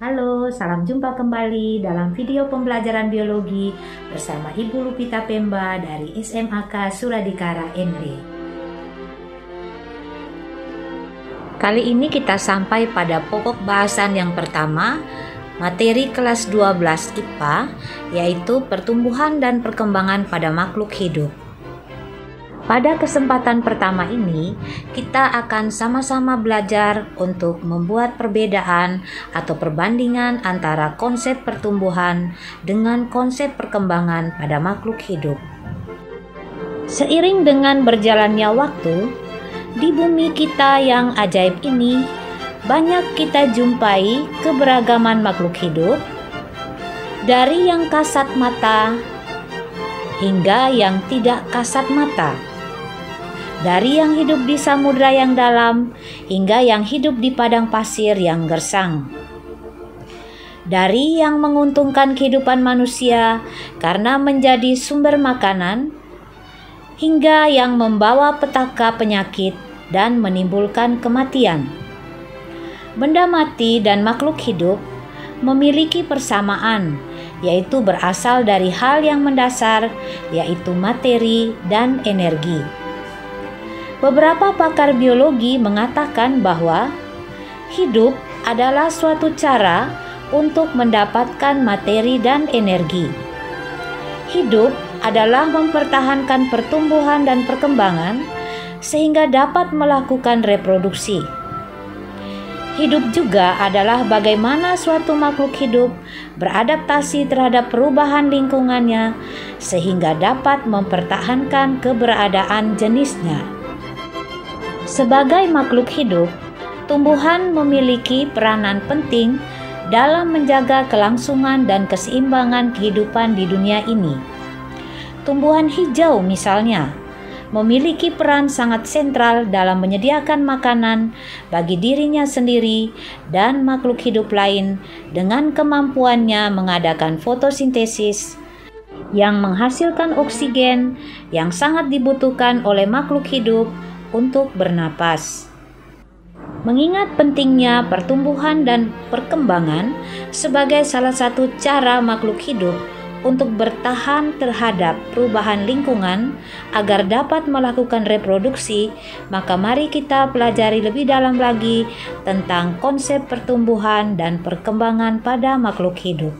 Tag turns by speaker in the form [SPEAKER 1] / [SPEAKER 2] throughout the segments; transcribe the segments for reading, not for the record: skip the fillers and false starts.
[SPEAKER 1] Halo, salam jumpa kembali dalam video pembelajaran biologi bersama Ibu Lupita Pemba dari SMAK Suradikara NB. Kali ini kita sampai pada pokok bahasan yang pertama, materi kelas 12 IPA, yaitu pertumbuhan dan perkembangan pada makhluk hidup. Pada kesempatan pertama ini, kita akan sama-sama belajar untuk membuat perbedaan atau perbandingan antara konsep pertumbuhan dengan konsep perkembangan pada makhluk hidup. Seiring dengan berjalannya waktu, di bumi kita yang ajaib ini, banyak kita jumpai keberagaman makhluk hidup, dari yang kasat mata hingga yang tidak kasat mata. Dari yang hidup di samudra yang dalam hingga yang hidup di padang pasir yang gersang. Dari yang menguntungkan kehidupan manusia karena menjadi sumber makanan, hingga yang membawa petaka penyakit dan menimbulkan kematian. Benda mati dan makhluk hidup memiliki persamaan, yaitu berasal dari hal yang mendasar, yaitu materi dan energi. Beberapa pakar biologi mengatakan bahwa hidup adalah suatu cara untuk mendapatkan materi dan energi. Hidup adalah mempertahankan pertumbuhan dan perkembangan sehingga dapat melakukan reproduksi. Hidup juga adalah bagaimana suatu makhluk hidup beradaptasi terhadap perubahan lingkungannya sehingga dapat mempertahankan keberadaan jenisnya. Sebagai makhluk hidup, tumbuhan memiliki peranan penting dalam menjaga kelangsungan dan keseimbangan kehidupan di dunia ini. Tumbuhan hijau misalnya, memiliki peran sangat sentral dalam menyediakan makanan bagi dirinya sendiri dan makhluk hidup lain dengan kemampuannya mengadakan fotosintesis yang menghasilkan oksigen yang sangat dibutuhkan oleh makhluk hidup untuk bernapas. Mengingat pentingnya pertumbuhan dan perkembangan sebagai salah satu cara makhluk hidup untuk bertahan terhadap perubahan lingkungan agar dapat melakukan reproduksi, maka mari kita pelajari lebih dalam lagi tentang konsep pertumbuhan dan perkembangan pada makhluk hidup.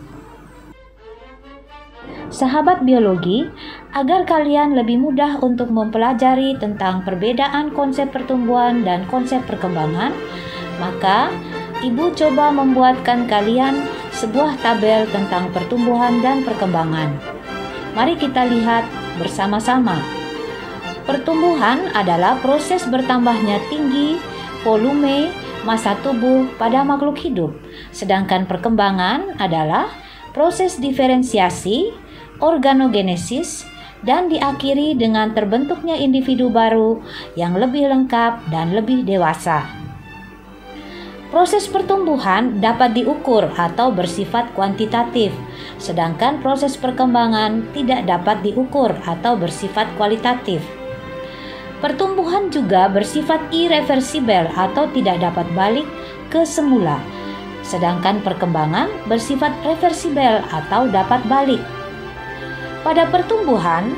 [SPEAKER 1] Sahabat biologi, agar kalian lebih mudah untuk mempelajari tentang perbedaan konsep pertumbuhan dan konsep perkembangan, maka Ibu coba membuatkan kalian sebuah tabel tentang pertumbuhan dan perkembangan. Mari kita lihat bersama-sama. Pertumbuhan adalah proses bertambahnya tinggi, volume, massa tubuh pada makhluk hidup, sedangkan perkembangan adalah proses diferensiasi, organogenesis, dan diakhiri dengan terbentuknya individu baru yang lebih lengkap dan lebih dewasa. Proses pertumbuhan dapat diukur atau bersifat kuantitatif, sedangkan proses perkembangan tidak dapat diukur atau bersifat kualitatif. Pertumbuhan juga bersifat irreversibel atau tidak dapat balik ke semula, sedangkan perkembangan bersifat reversibel atau dapat balik. Pada pertumbuhan,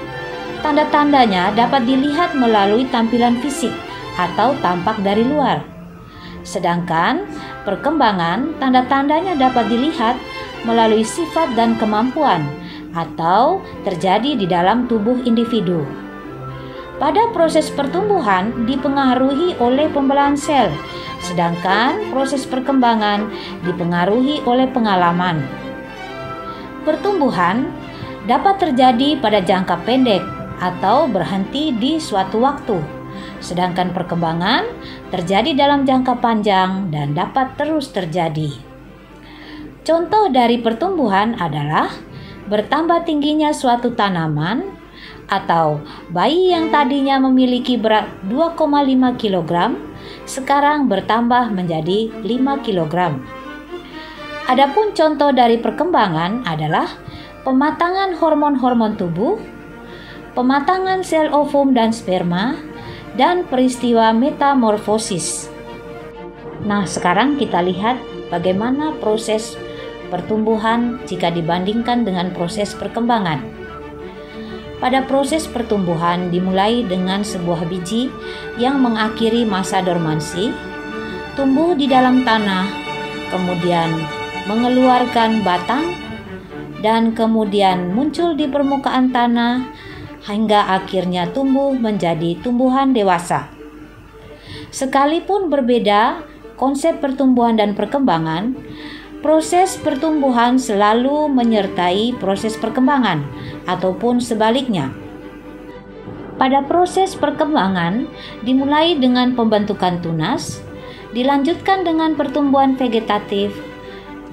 [SPEAKER 1] tanda-tandanya dapat dilihat melalui tampilan fisik atau tampak dari luar. Sedangkan perkembangan, tanda-tandanya dapat dilihat melalui sifat dan kemampuan atau terjadi di dalam tubuh individu. Pada proses pertumbuhan dipengaruhi oleh pembelahan sel, sedangkan proses perkembangan dipengaruhi oleh pengalaman. Pertumbuhan dapat terjadi pada jangka pendek atau berhenti di suatu waktu, sedangkan perkembangan terjadi dalam jangka panjang dan dapat terus terjadi. Contoh dari pertumbuhan adalah bertambah tingginya suatu tanaman atau bayi yang tadinya memiliki berat 2,5 kg sekarang bertambah menjadi 5 kg. Adapun contoh dari perkembangan adalah pematangan hormon-hormon tubuh, pematangan sel ovum dan sperma, dan peristiwa metamorfosis. Nah, sekarang kita lihat bagaimana proses pertumbuhan jika dibandingkan dengan proses perkembangan. Pada proses pertumbuhan dimulai dengan sebuah biji yang mengakhiri masa dormansi, tumbuh di dalam tanah, kemudian mengeluarkan batang, dan kemudian muncul di permukaan tanah hingga akhirnya tumbuh menjadi tumbuhan dewasa. Sekalipun berbeda konsep pertumbuhan dan perkembangan, proses pertumbuhan selalu menyertai proses perkembangan ataupun sebaliknya. Pada proses perkembangan dimulai dengan pembentukan tunas, dilanjutkan dengan pertumbuhan vegetatif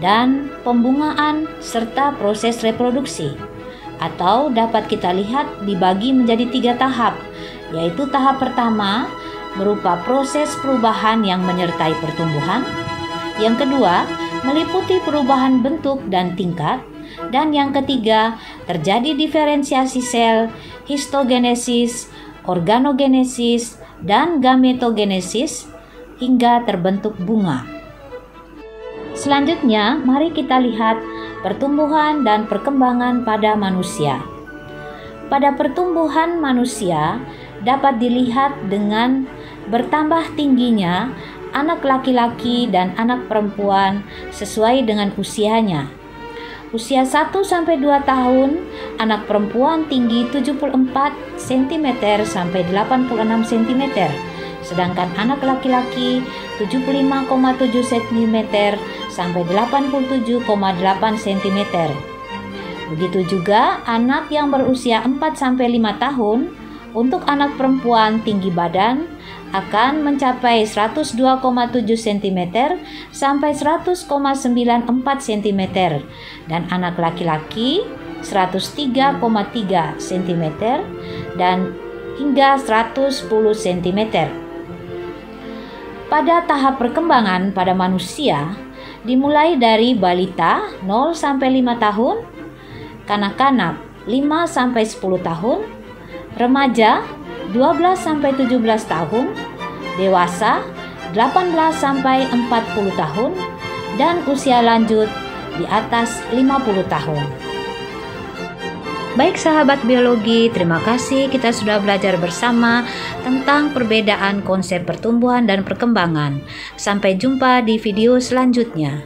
[SPEAKER 1] dan pembungaan serta proses reproduksi, atau dapat kita lihat dibagi menjadi 3 tahap, yaitu tahap pertama berupa proses perubahan yang menyertai pertumbuhan, yang kedua meliputi perubahan bentuk dan tingkat, dan yang ketiga terjadi diferensiasi sel, histogenesis, organogenesis, dan gametogenesis hingga terbentuk bunga. Selanjutnya, mari kita lihat pertumbuhan dan perkembangan pada manusia. Pada pertumbuhan manusia dapat dilihat dengan bertambah tingginya anak laki-laki dan anak perempuan sesuai dengan usianya. Usia 1-2 tahun, anak perempuan tinggi 74 cm sampai 86 cm, sedangkan anak laki-laki 75,7 cm sampai 87,8 cm. Begitu juga anak yang berusia 4-5 tahun, untuk anak perempuan tinggi badan akan mencapai 102,7 cm sampai 100,94 cm, dan anak laki-laki 103,3 cm dan hingga 110 cm. Pada tahap perkembangan pada manusia dimulai dari balita 0-5 tahun, kanak-kanak 5-10 tahun, remaja 12-17 tahun, dewasa 18-40 tahun, dan usia lanjut di atas 50 tahun. Baik sahabat biologi, terima kasih kita sudah belajar bersama tentang perbedaan konsep pertumbuhan dan perkembangan. Sampai jumpa di video selanjutnya.